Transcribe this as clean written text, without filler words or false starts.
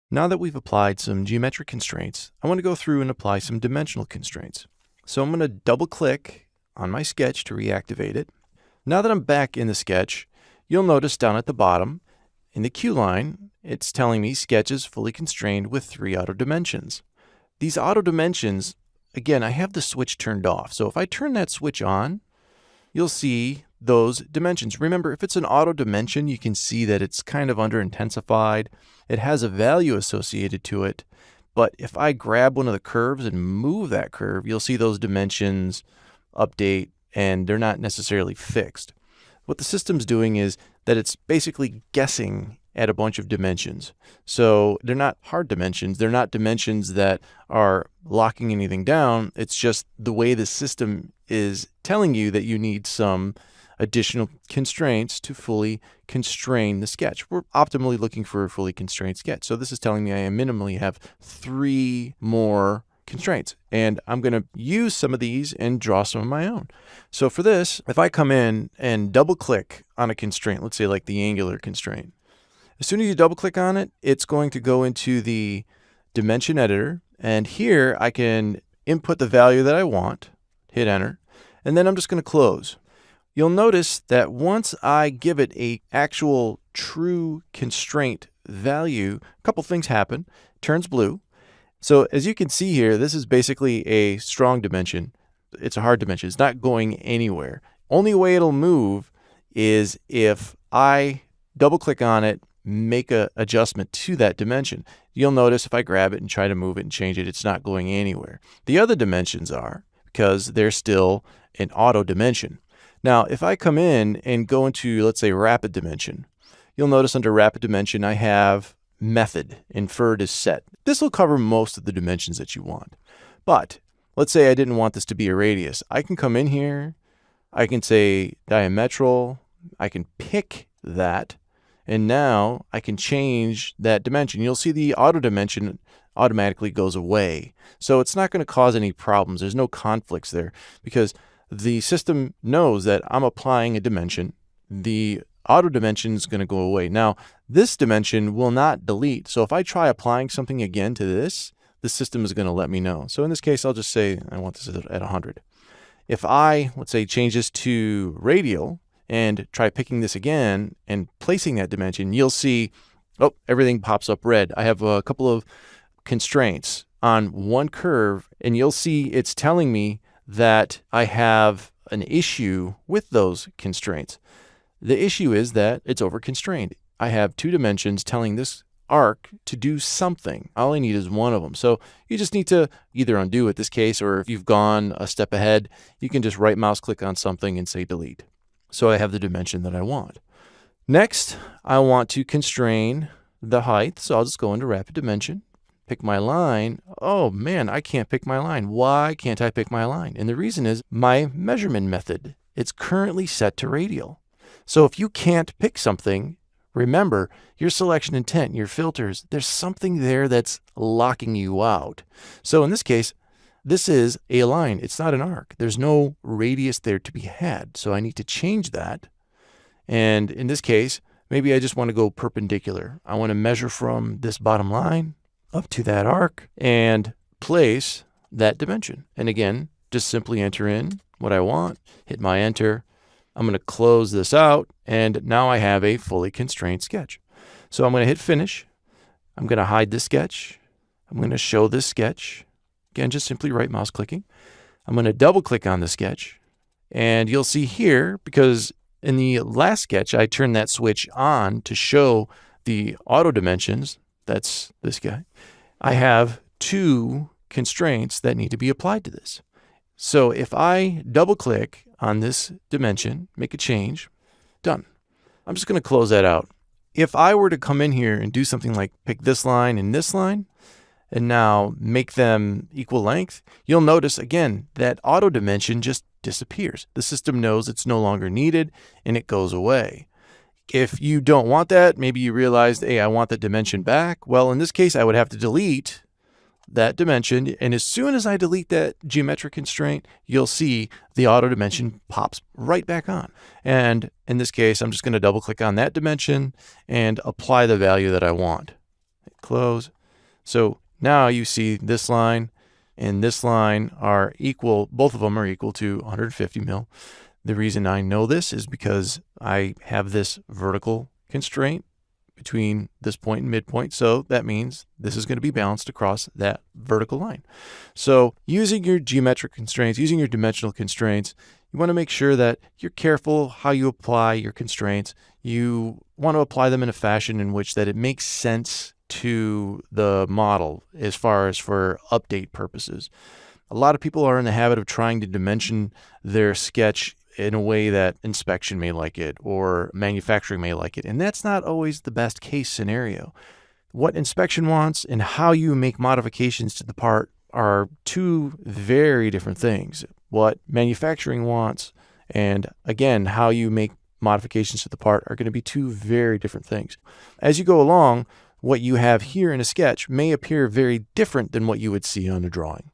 Now that we've applied some geometric constraints, I want to go through and apply some dimensional constraints. So I'm going to double click on my sketch to reactivate it. Now that I'm back in the sketch, you'll notice down at the bottom in the Q line, it's telling me sketch is fully constrained with 3 auto dimensions. These auto dimensions, again, I have the switch turned off. So if I turn that switch on, you'll see those dimensions. Remember, if it's an auto dimension, you can see that it's kind of under intensified. It has a value associated to it. But if I grab one of the curves and move that curve, you'll see those dimensions update and they're not necessarily fixed. What the system's doing is that it's basically guessing at a bunch of dimensions. So they're not hard dimensions. They're not dimensions that are locking anything down. It's just the way the system is telling you that you need some additional constraints to fully constrain the sketch. We're optimally looking for a fully constrained sketch. So this is telling me I minimally have 3 more constraints, and I'm going to use some of these and draw some of my own. So for this, if I come in and double click on a constraint, let's say like the angular constraint, as soon as you double click on it, it's going to go into the dimension editor, and here I can input the value that I want, hit enter, and then I'm just going to close. You'll notice that once I give it a actual true constraint value, a couple things happen. It turns blue. So as you can see here, this is basically a strong dimension. It's a hard dimension. It's not going anywhere. Only way it'll move is if I double click on it, make an adjustment to that dimension. You'll notice if I grab it and try to move it and change it, it's not going anywhere. The other dimensions are, because they're still an auto dimension. Now, if I come in and go into, let's say, rapid dimension, you'll notice under rapid dimension, I have method inferred as set. This will cover most of the dimensions that you want. But let's say I didn't want this to be a radius. I can come in here, I can say diametral, I can pick that, and now I can change that dimension. You'll see the auto dimension automatically goes away. So it's not going to cause any problems. There's no conflicts there because the system knows that I'm applying a dimension. The auto dimension is going to go away. Now, this dimension will not delete. So if I try applying something again to this, the system is going to let me know. So in this case, I'll just say I want this at 100. If I, let's say, change this to radial and try picking this again and placing that dimension, you'll see, oh, everything pops up red. I have a couple of constraints on one curve, and you'll see it's telling me that I have an issue with those constraints. The issue is that it's over-constrained. I have 2 dimensions telling this arc to do something. All I need is one of them. So you just need to either undo in this case, or if you've gone a step ahead, you can just right mouse click on something and say delete. So I have the dimension that I want. Next, I want to constrain the height. So I'll just go into rapid dimension, pick my line. Oh man, I can't pick my line. Why can't I pick my line? And the reason is my measurement method. It's currently set to radial. So if you can't pick something, remember your selection intent, your filters, there's something there that's locking you out. So in this case, this is a line. It's not an arc. There's no radius there to be had. So I need to change that. And in this case, maybe I just want to go perpendicular. I want to measure from this bottom line up to that arc and place that dimension. And again, just simply enter in what I want, hit my enter. I'm going to close this out, and now I have a fully constrained sketch. So I'm going to hit finish. I'm going to hide this sketch. I'm going to show this sketch. Again, just simply right mouse clicking. I'm going to double click on the sketch, and you'll see here, because in the last sketch, I turned that switch on to show the auto dimensions. That's this guy. I have 2 constraints that need to be applied to this. So if I double click on this dimension, make a change, done. I'm just going to close that out. If I were to come in here and do something like pick this line and this line, and now make them equal length, you'll notice again that auto dimension just disappears. The system knows it's no longer needed and it goes away. If you don't want that, maybe you realized, hey, I want that dimension back. Well, in this case, I would have to delete that dimension. And as soon as I delete that geometric constraint, you'll see the auto dimension pops right back on. And in this case, I'm just going to double click on that dimension and apply the value that I want. Close. So now you see this line and this line are equal, both of them are equal to 150 mil. The reason I know this is because I have this vertical constraint between this point and midpoint. So that means this is going to be balanced across that vertical line. So using your geometric constraints, using your dimensional constraints, you want to make sure that you're careful how you apply your constraints. You want to apply them in a fashion in which that it makes sense to the model as far as for update purposes. A lot of people are in the habit of trying to dimension their sketch in a way that inspection may like it or manufacturing may like it. And that's not always the best case scenario. What inspection wants and how you make modifications to the part are two very different things. What manufacturing wants and, again, how you make modifications to the part are going to be two very different things. As you go along, what you have here in a sketch may appear very different than what you would see on a drawing.